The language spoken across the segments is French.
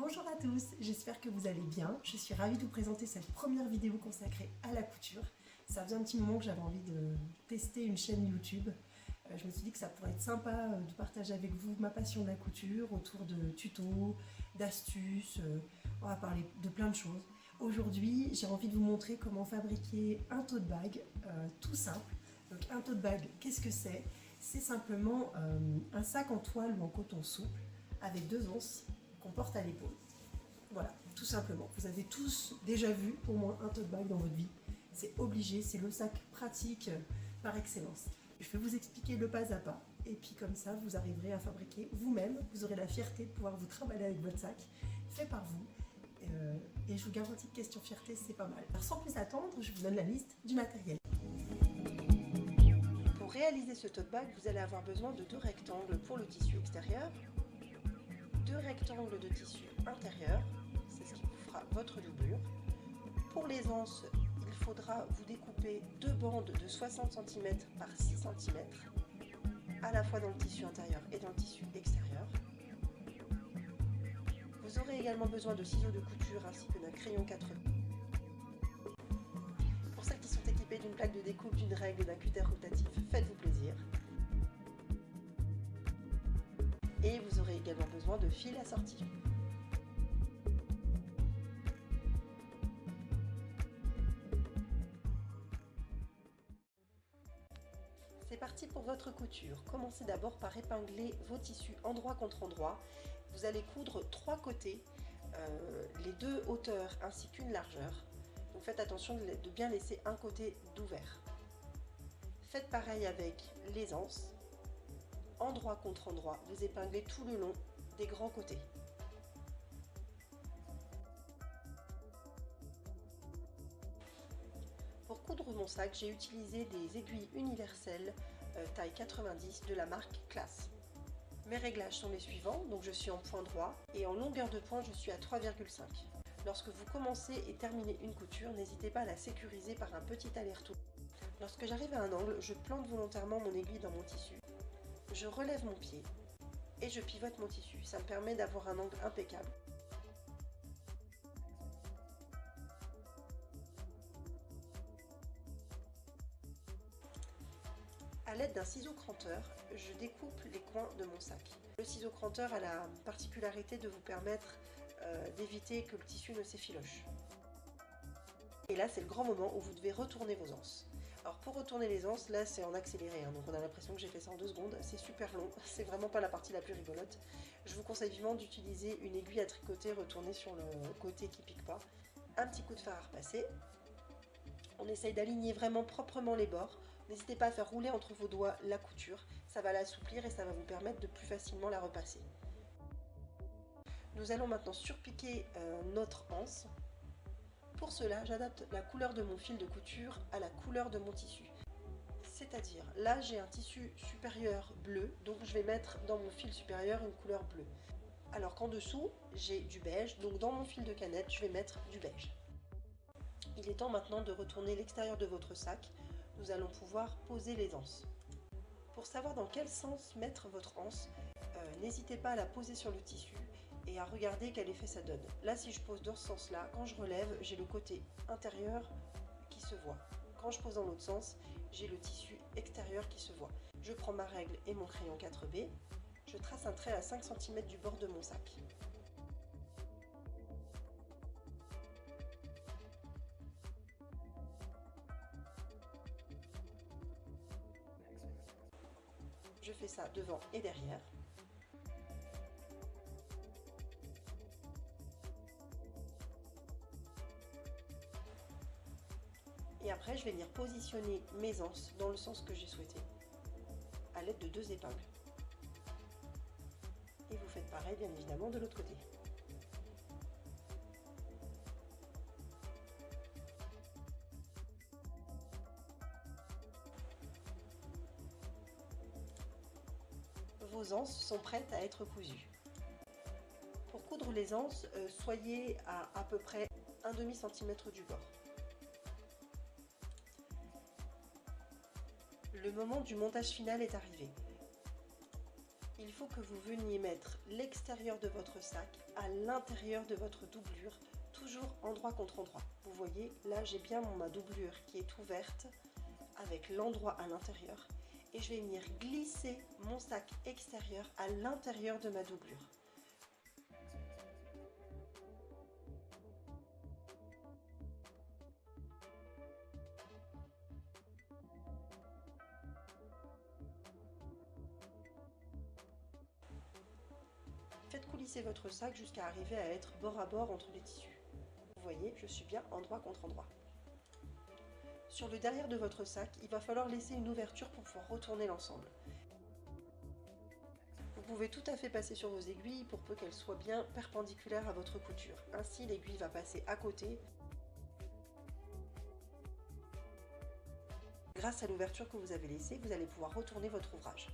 Bonjour à tous, j'espère que vous allez bien. Je suis ravie de vous présenter cette première vidéo consacrée à la couture. Ça faisait un petit moment que j'avais envie de tester une chaîne YouTube. Je me suis dit que ça pourrait être sympa de partager avec vous ma passion de la couture autour de tutos, d'astuces, on va parler de plein de choses. Aujourd'hui, j'ai envie de vous montrer comment fabriquer un tote bag tout simple. Donc un tote bag, qu'est-ce que c'est? C'est simplement un sac en toile ou en coton souple avec 2 onces qu'on porte à l'épaule. Voilà, tout simplement. Vous avez tous déjà vu au moins un tote bag dans votre vie. C'est obligé, c'est le sac pratique par excellence. Je vais vous expliquer le pas à pas et puis comme ça vous arriverez à fabriquer vous-même. Vous aurez la fierté de pouvoir vous trimballer avec votre sac fait par vous. Et je vous garantis que question fierté, c'est pas mal. Alors sans plus attendre, je vous donne la liste du matériel. Pour réaliser ce tote bag, vous allez avoir besoin de 2 rectangles pour le tissu extérieur, 2 rectangles de tissu intérieur, c'est ce qui vous fera votre doublure. Pour les anses, il faudra vous découper 2 bandes de 60 cm par 6 cm, à la fois dans le tissu intérieur et dans le tissu extérieur. Vous aurez également besoin de ciseaux de couture ainsi que d'un crayon 4B. Pour celles qui sont équipées d'une plaque de découpe, d'une règle et d'un cutter rotatif, faites-vous plaisir. Et vous aurez également besoin de fils assortis. C'est parti pour votre couture. Commencez d'abord par épingler vos tissus endroit contre endroit. Vous allez coudre 3 côtés, les 2 hauteurs ainsi qu'une largeur. Donc faites attention de bien laisser un côté d'ouvert. Faites pareil avec les anses. Endroit contre endroit, vous épinglez tout le long des grands côtés. Pour coudre mon sac, j'ai utilisé des aiguilles universelles taille 90 de la marque Class. Mes réglages sont les suivants, donc je suis en point droit et en longueur de point je suis à 3,5. Lorsque vous commencez et terminez une couture, n'hésitez pas à la sécuriser par un petit aller-retour. Lorsque j'arrive à un angle, je plante volontairement mon aiguille dans mon tissu. Je relève mon pied et je pivote mon tissu. Ça me permet d'avoir un angle impeccable. A l'aide d'un ciseau cranteur, je découpe les coins de mon sac. Le ciseau cranteur a la particularité de vous permettre d'éviter que le tissu ne s'effiloche. Et là, c'est le grand moment où vous devez retourner vos anses. Alors pour retourner les anses, là c'est en accéléré, donc on a l'impression que j'ai fait ça en 2 secondes, c'est super long, c'est vraiment pas la partie la plus rigolote. Je vous conseille vivement d'utiliser une aiguille à tricoter retournée sur le côté qui pique pas. Un petit coup de fer à repasser. On essaye d'aligner vraiment proprement les bords. N'hésitez pas à faire rouler entre vos doigts la couture, ça va l'assouplir et ça va vous permettre de plus facilement la repasser. Nous allons maintenant surpiquer notre anse. Pour cela, j'adapte la couleur de mon fil de couture à la couleur de mon tissu. C'est-à-dire, là j'ai un tissu supérieur bleu, donc je vais mettre dans mon fil supérieur une couleur bleue. Alors qu'en dessous, j'ai du beige, donc dans mon fil de canette, je vais mettre du beige. Il est temps maintenant de retourner l'extérieur de votre sac. Nous allons pouvoir poser les anses. Pour savoir dans quel sens mettre votre anse, n'hésitez pas à la poser sur le tissu et à regarder quel effet ça donne. Là, si je pose dans ce sens-là, quand je relève, j'ai le côté intérieur qui se voit. Quand je pose dans l'autre sens, j'ai le tissu extérieur qui se voit. Je prends ma règle et mon crayon 4B. Je trace un trait à 5 cm du bord de mon sac. Je fais ça devant et derrière. Et après, je vais venir positionner mes anses dans le sens que j'ai souhaité, à l'aide de 2 épingles. Et vous faites pareil, bien évidemment, de l'autre côté. Vos anses sont prêtes à être cousues. Pour coudre les anses, soyez à peu près 1/2 cm du bord. Le moment du montage final est arrivé. il faut que vous veniez mettre l'extérieur de votre sac à l'intérieur de votre doublure, toujours endroit contre endroit. Vous voyez, là j'ai bien ma doublure qui est ouverte avec l'endroit à l'intérieur et je vais venir glisser mon sac extérieur à l'intérieur de ma doublure. Faites coulisser votre sac jusqu'à arriver à être bord à bord entre les tissus. Vous voyez, je suis bien endroit contre endroit. Sur le derrière de votre sac, il va falloir laisser une ouverture pour pouvoir retourner l'ensemble. Vous pouvez tout à fait passer sur vos aiguilles pour peu qu'elles soient bien perpendiculaires à votre couture. Ainsi, l'aiguille va passer à côté. Grâce à l'ouverture que vous avez laissée, vous allez pouvoir retourner votre ouvrage.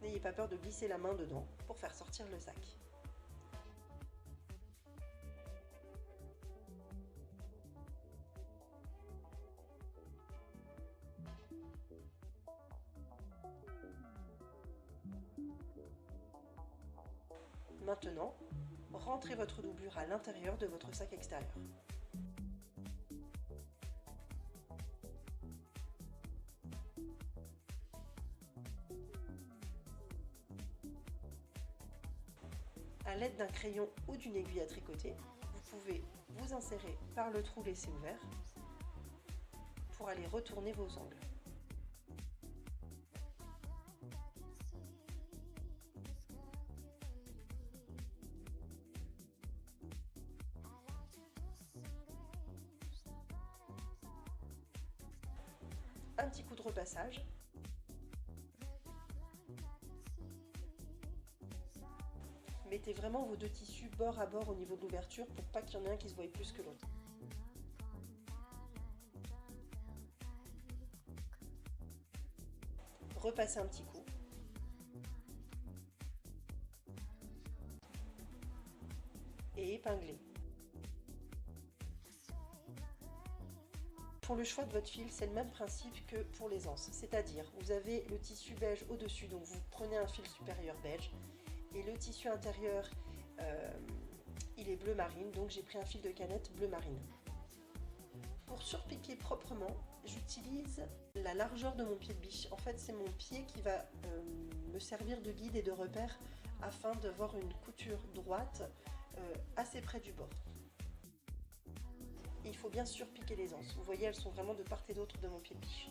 N'ayez pas peur de glisser la main dedans pour faire sortir le sac. Maintenant, rentrez votre doublure à l'intérieur de votre sac extérieur. À l'aide d'un crayon ou d'une aiguille à tricoter, vous pouvez vous insérer par le trou laissé ouvert pour aller retourner vos angles. Un petit coup de repassage. Mettez vraiment vos deux tissus bord à bord au niveau de l'ouverture pour pas qu'il y en ait un qui se voie plus que l'autre. Repassez un petit coup. Et épinglez. Pour le choix de votre fil, c'est le même principe que pour les anses, c'est-à-dire vous avez le tissu beige au-dessus, donc vous prenez un fil supérieur beige, et le tissu intérieur, il est bleu marine, donc j'ai pris un fil de canette bleu marine. Pour surpiquer proprement, j'utilise la largeur de mon pied de biche. En fait, c'est mon pied qui va me servir de guide et de repère afin d'avoir une couture droite assez près du bord. Il faut bien surpiquer les anses. Vous voyez, elles sont vraiment de part et d'autre de mon pied de biche.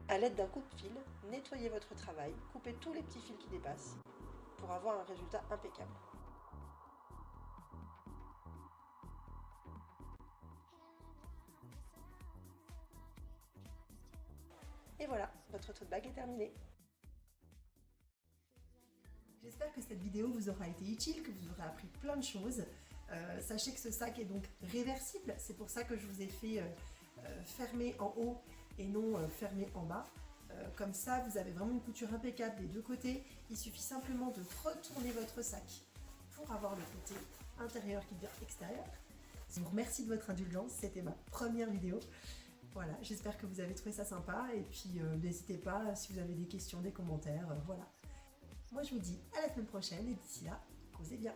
A l'aide d'un coup de fil, nettoyez votre travail, coupez tous les petits fils qui dépassent pour avoir un résultat impeccable. Et voilà, votre tote bag est terminée. J'espère que cette vidéo vous aura été utile, que vous aurez appris plein de choses. Sachez que ce sac est donc réversible, c'est pour ça que je vous ai fait fermer en haut et non fermé en bas. Comme ça, vous avez vraiment une couture impeccable des deux côtés. Il suffit simplement de retourner votre sac pour avoir le côté intérieur qui devient extérieur. Je vous remercie de votre indulgence, c'était ma première vidéo. Voilà, j'espère que vous avez trouvé ça sympa et puis n'hésitez pas si vous avez des questions, des commentaires, voilà. Moi je vous dis à la semaine prochaine et d'ici là, causez bien.